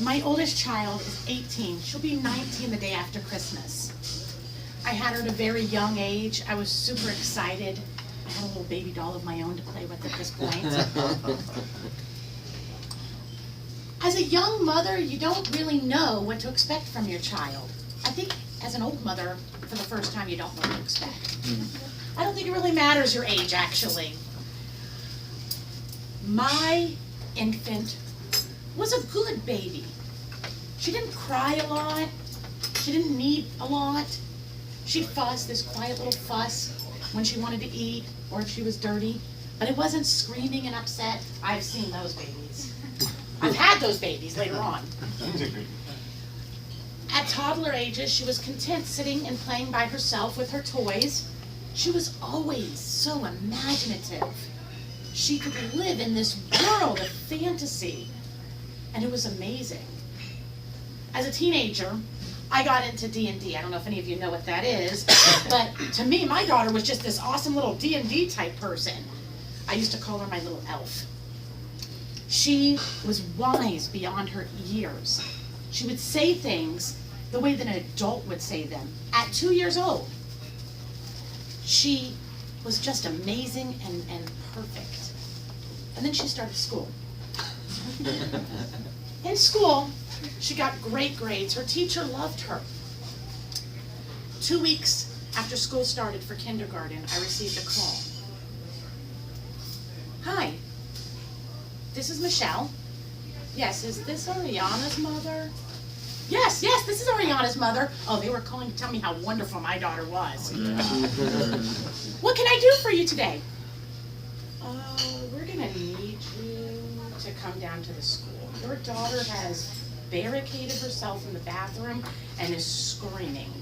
My oldest child is 18. She'll be 19 the day after Christmas. I had her at a very young age. I was super excited. I had a little baby doll of my own to play with at this point. As a young mother, you don't really know what to expect from your child. I think as an old mother, for the first time, you don't know what to expect. I don't think it really matters your age, actually. My infant was a good baby. She didn't cry a lot. She didn't need a lot. She'd fuss, this quiet little fuss, when she wanted to eat or if she was dirty. But it wasn't screaming and upset. I've seen those babies. I've had those babies later on. At toddler ages, she was content sitting and playing by herself with her toys. She was always so imaginative. She could live in this world of fantasy, and it was amazing. As a teenager, I got into D&D. I don't know if any of you know what that is, but to me, my daughter was just this awesome little D&D type person. I used to call her my little elf. She was wise beyond her years. She would say things the way that an adult would say them at 2 years old. She was just amazing and perfect. And then she started school. In school, she got great grades. Her teacher loved her. 2 weeks after school started for kindergarten, I received a call. Hi, this is Michelle. Yes, is this Ariana's mother? Yes, this is Ariana's mother. Oh, they were calling to tell me how wonderful my daughter was. What can I do for you today? We're gonna need you to come down to the school. Your daughter has barricaded herself in the bathroom and is screaming.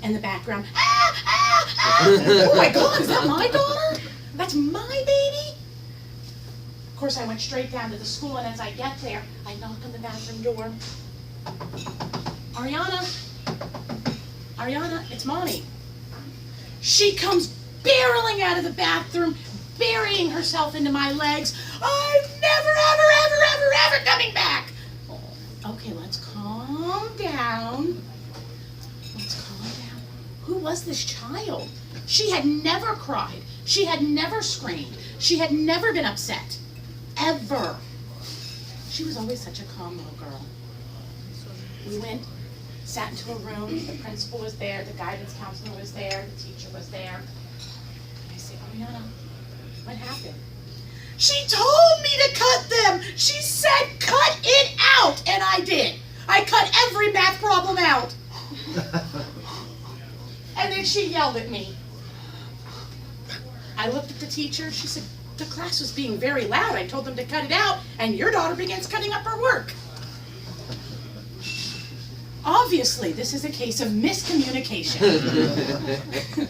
In the background, ah, ah, ah! Oh my God, is that my daughter? That's my baby? Of course, I went straight down to the school, and as I get there, I knock on the bathroom door. Ariana, it's Mommy. She comes barreling out of the bathroom, burying herself into my legs. I'm never, ever, ever, ever, ever coming back. Okay, let's calm down. Who was this child? She had never cried. She had never screamed. She had never been upset. Ever. She was always such a calm little girl. We went, sat into a room. The principal was there. The guidance counselor was there. The teacher was there. And I said, Ariana, what happened? She told me to cut them. She said, cut it out. And I did. I cut every math problem out. And then she yelled at me. I looked at the teacher. She said, the class was being very loud. I told them to cut it out, and your daughter begins cutting up her work. Obviously, this is a case of miscommunication.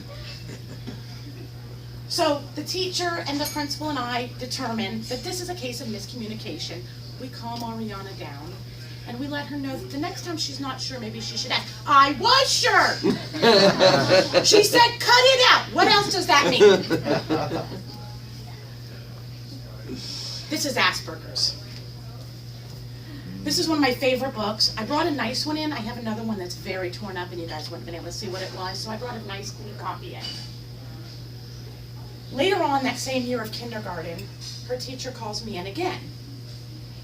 So the teacher and the principal and I determined that this is a case of miscommunication. We calm Ariana down, and we let her know that the next time she's not sure, maybe she should ask. I was sure! She said, cut it out! What else does that mean? This is Asperger's. This is one of my favorite books. I brought a nice one in. I have another one that's very torn up, and you guys wouldn't have been able to see what it was, so I brought a nice, clean copy in. Later on that same year of kindergarten, her teacher calls me in again.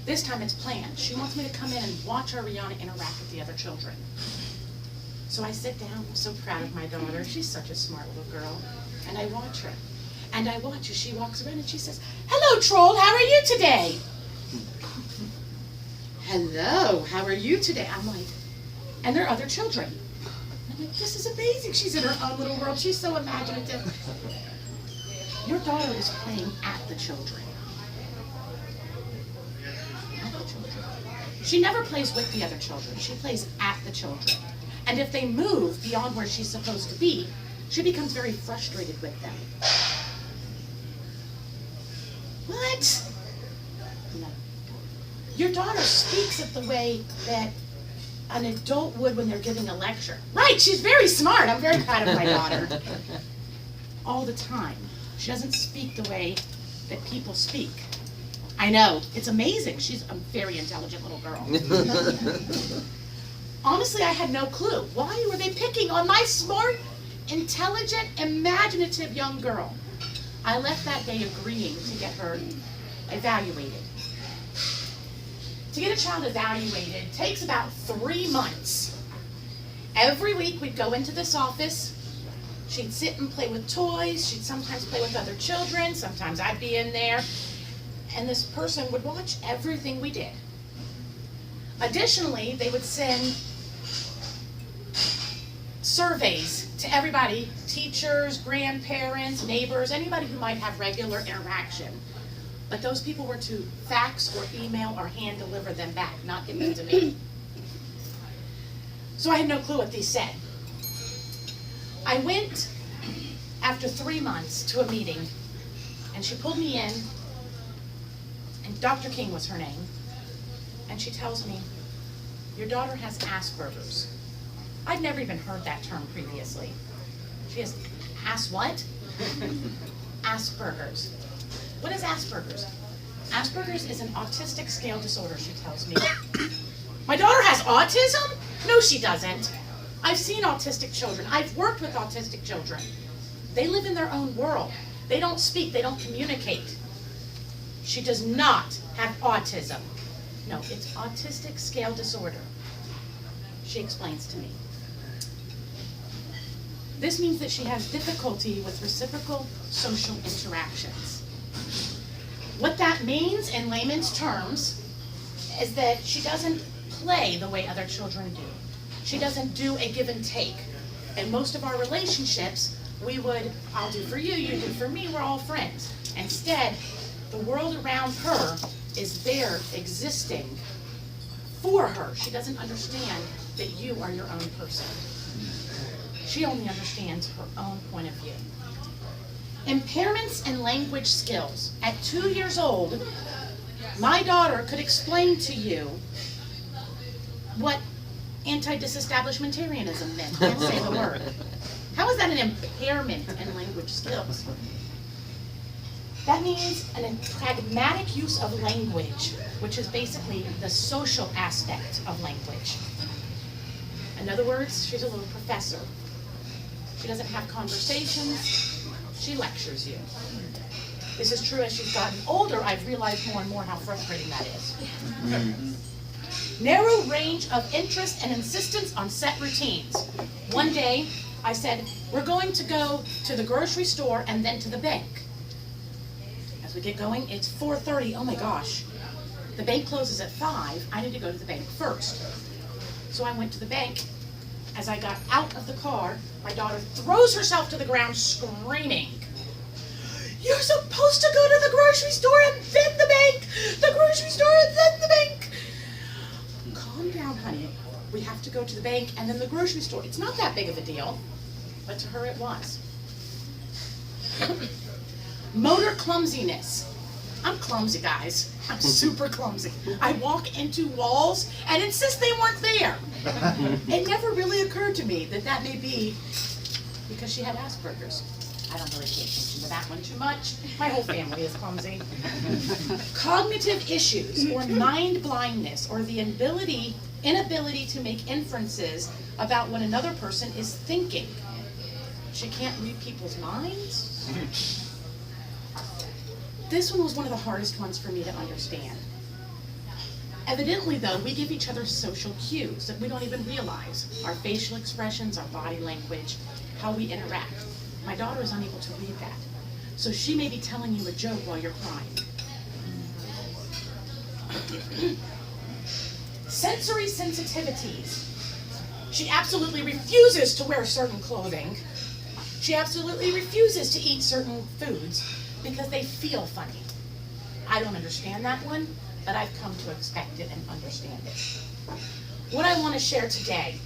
This time it's planned. She wants me to come in and watch Ariana interact with the other children. So I sit down. I'm so proud of my daughter. She's such a smart little girl. And I watch her. And I watch as she walks around and she says, hello, Troll, how are you today? Hello, how are you today? I'm like, and there are other children. I'm like, this is amazing. She's in her own little world. She's so imaginative. Your daughter is playing at the children. She never plays with the other children. She plays at the children. And if they move beyond where she's supposed to be, she becomes very frustrated with them. What? No. Your daughter speaks it the way that an adult would when they're giving a lecture. Right, she's very smart. I'm very proud of my daughter. All the time. She doesn't speak the way that people speak. I know, it's amazing. She's a very intelligent little girl. Honestly, I had no clue. Why were they picking on my smart, intelligent, imaginative young girl? I left that day agreeing to get her evaluated. To get a child evaluated takes about 3 months. Every week we'd go into this office. She'd sit and play with toys. She'd sometimes play with other children. Sometimes I'd be in there. And this person would watch everything we did. Additionally, they would send surveys to everybody, teachers, grandparents, neighbors, anybody who might have regular interaction. But those people were to fax or email or hand deliver them back, not give them to me. So I had no clue what these said. I went after 3 months to a meeting, and she pulled me in, and Dr. King was her name, and she tells me, your daughter has Asperger's. I'd never even heard that term previously. She has what? Asperger's. What is Asperger's? Asperger's is an autistic scale disorder, she tells me. My daughter has autism? No, she doesn't. I've seen autistic children. I've worked with autistic children. They live in their own world. They don't speak, they don't communicate. She does not have autism. No, it's autistic scale disorder. She explains to me. This means that she has difficulty with reciprocal social interactions. What that means in layman's terms is that she doesn't play the way other children do. She doesn't do a give and take. In most of our relationships, we would, I'll do for you, you do for me, we're all friends. Instead, the world around her is there existing for her. She doesn't understand that you are your own person. She only understands her own point of view. Impairments in language skills. At 2 years old, my daughter could explain to you what anti-disestablishmentarianism meant. Can't say the word. How is that an impairment in language skills? That means a pragmatic use of language, which is basically the social aspect of language. In other words, she's a little professor. She doesn't have conversations, she lectures you. This is true as she's gotten older. I've realized more and more how frustrating that is. Narrow range of interest and insistence on set routines. One day, I said, we're going to go to the grocery store and then to the bank. As we get going, it's 4:30, oh my gosh. The bank closes at 5, I need to go to the bank first. So I went to the bank. As I got out of the car, my daughter throws herself to the ground screaming, you're supposed to go to the grocery store and then the bank! The grocery store and then the bank! Calm down, honey. We have to go to the bank and then the grocery store. It's not that big of a deal, but to her it was. Motor clumsiness. I'm clumsy, guys. I'm super clumsy. I walk into walls and insist they weren't there. It never really occurred to me that that may be because she had Asperger's. I don't really pay attention to that one too much. My whole family is clumsy. Cognitive issues or mind blindness or the inability to make inferences about what another person is thinking. She can't read people's minds. This one was one of the hardest ones for me to understand. Evidently, though, we give each other social cues that we don't even realize. Our facial expressions, our body language, how we interact. My daughter is unable to read that. So she may be telling you a joke while you're crying. Sensory sensitivities. She absolutely refuses to wear certain clothing. She absolutely refuses to eat certain foods because they feel funny. I don't understand that one, but I've come to expect it and understand it. What I want to share today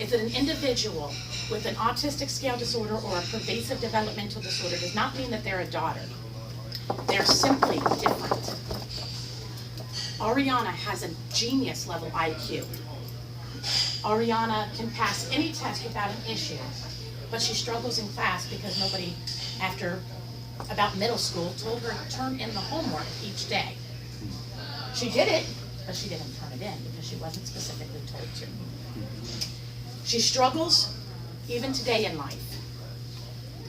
is that an individual with an autistic scale disorder or a pervasive developmental disorder does not mean that they're a daughter. They're simply different. Ariana has a genius level IQ. Ariana can pass any test without an issue, but she struggles in class because nobody, after about middle school, told her to turn in the homework each day. She did it, but she didn't turn it in because she wasn't specifically told to. She struggles even today in life.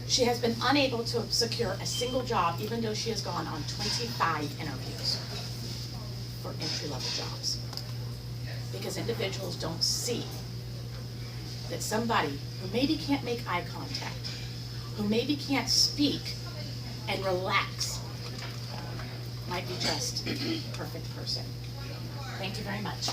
She has been unable to secure a single job, even though she has gone on 25 interviews for entry-level jobs. Because individuals don't see that somebody who maybe can't make eye contact, who maybe can't speak and relax, might be just a perfect person. Thank you very much.